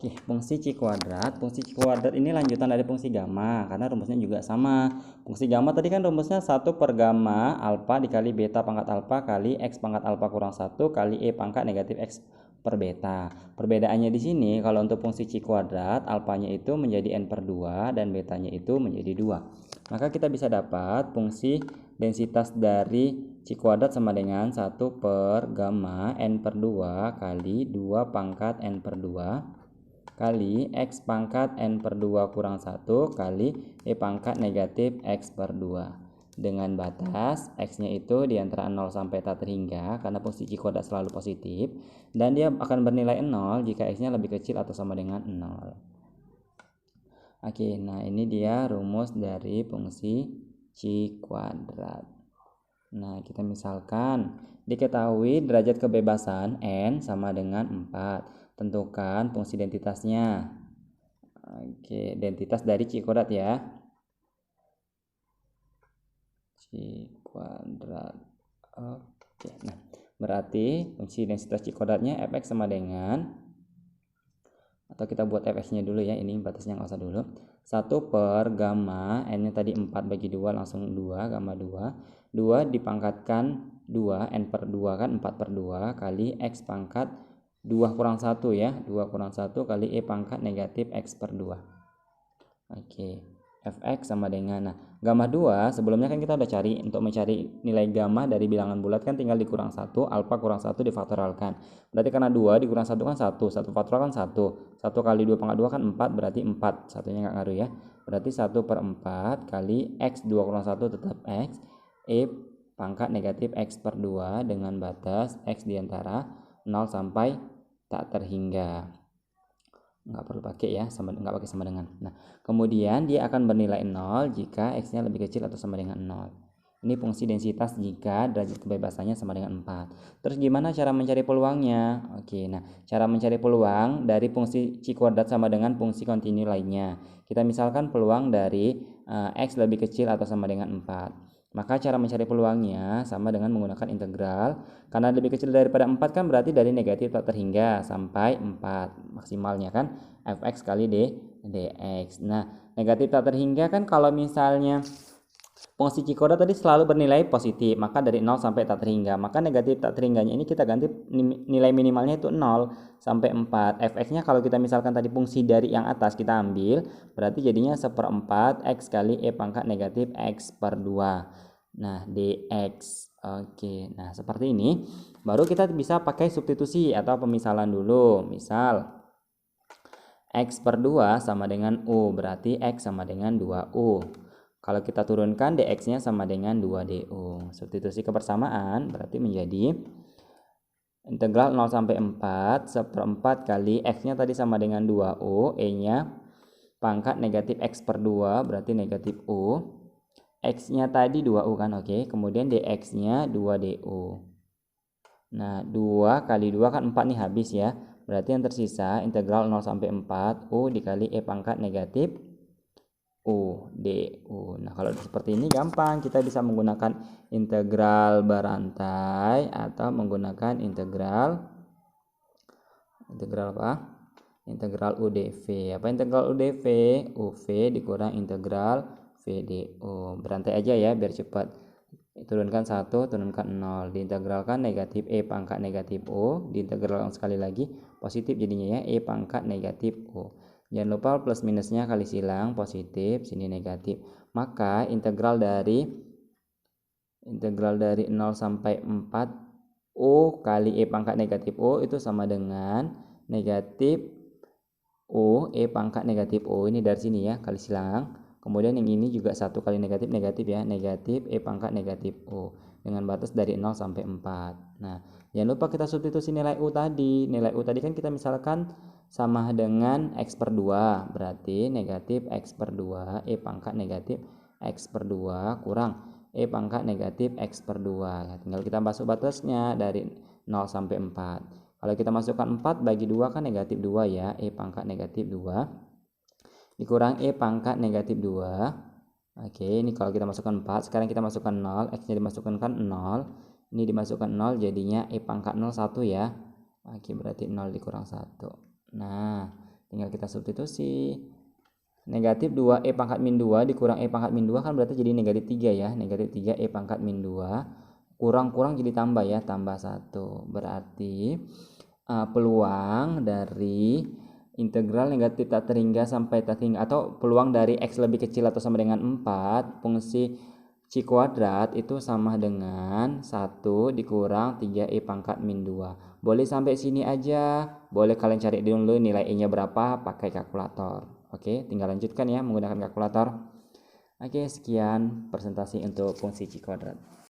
Oke, fungsi C kuadrat. Fungsi C kuadrat ini lanjutan dari fungsi gamma karena rumusnya juga sama. Fungsi gamma tadi kan rumusnya 1 per gamma alfa dikali beta pangkat alfa kali x pangkat alfa kurang 1 kali e pangkat negatif x per beta. Perbedaannya di sini kalau untuk fungsi C kuadrat alfanya itu menjadi n per 2 dan betanya itu menjadi 2. Maka kita bisa dapat fungsi densitas dari C kuadrat sama dengan 1 per gamma n per 2 kali 2 pangkat n per 2 kali x pangkat n per 2 kurang 1 kali e pangkat negatif x per 2 dengan batas x nya itu di antara 0 sampai tak terhingga karena fungsi C kuadrat selalu positif dan dia akan bernilai 0 jika x nya lebih kecil atau sama dengan 0. Oke, nah ini dia rumus dari fungsi C kuadrat. Nah, kita misalkan diketahui derajat kebebasan n sama dengan 4. Tentukan fungsi identitasnya. Oke, identitas dari C kuadrat ya. C kuadrat. Oke, nah berarti fungsi densitas C kuadratnya fx sama dengan, atau kita buat fx-nya dulu ya, ini batasnya nggak usah dulu. 1 per gamma, n-nya tadi 4 bagi 2 langsung 2, gamma 2. 2 dipangkatkan 2, n per 2 kan 4 per 2 kali x pangkat 2 kurang 1 ya, 2 kurang 1 kali e pangkat negatif x per 2. Oke, fx sama dengan, nah gamma 2 sebelumnya kan kita udah cari, untuk mencari nilai gamma dari bilangan bulat kan tinggal dikurang 1, alfa kurang 1 difaktorialkan. Berarti karena 2 dikurang 1 kan 1 faktorial kan 1 kali 2 pangkat 2 kan 4, berarti 4, satunya nggak ngaruh ya. Berarti 1 per 4 kali x 2 kurang 1 tetap x, e pangkat negatif x per 2 dengan batas x diantara 0 sampai tak terhingga. Nggak perlu pakai ya, nggak pakai sama dengan. Nah, kemudian dia akan bernilai 0 jika x-nya lebih kecil atau sama dengan 0. Ini fungsi densitas jika derajat kebebasannya sama dengan 4. Terus gimana cara mencari peluangnya? Oke, nah cara mencari peluang dari fungsi C kuadrat sama dengan fungsi kontinu lainnya. Kita misalkan peluang dari x lebih kecil atau sama dengan 4. Maka cara mencari peluangnya sama dengan menggunakan integral. Karena lebih kecil daripada 4 kan berarti dari negatif tak terhingga sampai 4. Maksimalnya kan fx kali dx. Nah, negatif tak terhingga kan kalau misalnya fungsi C kuadrat tadi selalu bernilai positif, maka dari 0 sampai tak terhingga. Maka negatif tak terhingganya ini kita ganti nilai minimalnya itu 0 sampai 4. Fx-nya kalau kita misalkan tadi fungsi dari yang atas kita ambil, berarti jadinya 1/4 x kali e pangkat negatif x per 2. Nah, dx. Oke, nah seperti ini. Baru kita bisa pakai substitusi atau pemisalan dulu. Misal x per 2 sama dengan u, berarti x sama dengan 2u. Kalau kita turunkan dx-nya sama dengan 2du. Substitusi kebersamaan berarti menjadi integral 0 sampai 4 1/4 kali x-nya tadi sama dengan 2u, e-nya pangkat negatif x per 2 berarti negatif u. X-nya tadi 2u kan, oke. Kemudian dx-nya 2du. Nah, 2 kali 2 kan 4 nih habis ya. Berarti yang tersisa integral 0 sampai 4 u dikali e pangkat negatif u du. Nah, kalau seperti ini gampang, kita bisa menggunakan integral berantai atau menggunakan integral apa? Integral udv. Apa integral udv? uv dikurang integral vdu. Berantai aja ya biar cepat. Turunkan 1, turunkan 0, diintegralkan negatif e pangkat negatif u, diintegralkan sekali lagi positif jadinya ya, e pangkat negatif u. Jangan lupa plus minusnya kali silang, positif, sini negatif. Maka integral dari 0 sampai 4 u kali e pangkat negatif u itu sama dengan negatif u e pangkat negatif u. Ini dari sini ya, kali silang. Kemudian yang ini juga 1 kali negatif ya, negatif e pangkat negatif u dengan batas dari 0 sampai 4. Nah, jangan lupa kita substitusi nilai u tadi. Nilai u tadi kan kita misalkan sama dengan x per 2, berarti negatif x per 2 e pangkat negatif x per 2 kurang e pangkat negatif x per 2. Tinggal kita masuk batasnya dari 0 sampai 4. Kalau kita masukkan 4 bagi 2 kan negatif 2 ya, e pangkat negatif 2 dikurang e pangkat negatif 2. Oke, ini kalau kita masukkan 4, sekarang kita masukkan 0, x-nya dimasukkan kan 0, ini dimasukkan 0 jadinya e pangkat 0 1 ya. Oke, berarti 0 dikurang 1. Nah, tinggal kita substitusi. Negatif 2E pangkat min 2 dikurang E pangkat min 2 kan berarti jadi negatif 3 ya. Negatif 3 E pangkat min 2 kurang-kurang jadi tambah ya, tambah 1. Berarti peluang dari integral negatif tak terhingga sampai tak terhingga, atau peluang dari X lebih kecil atau sama dengan 4 fungsi C kuadrat itu sama dengan 1 dikurang 3E pangkat min 2. Boleh sampai sini aja, boleh kalian cari dulu nilai E nya berapa pakai kalkulator. Oke, tinggal lanjutkan ya menggunakan kalkulator. Oke, sekian presentasi untuk fungsi C kuadrat.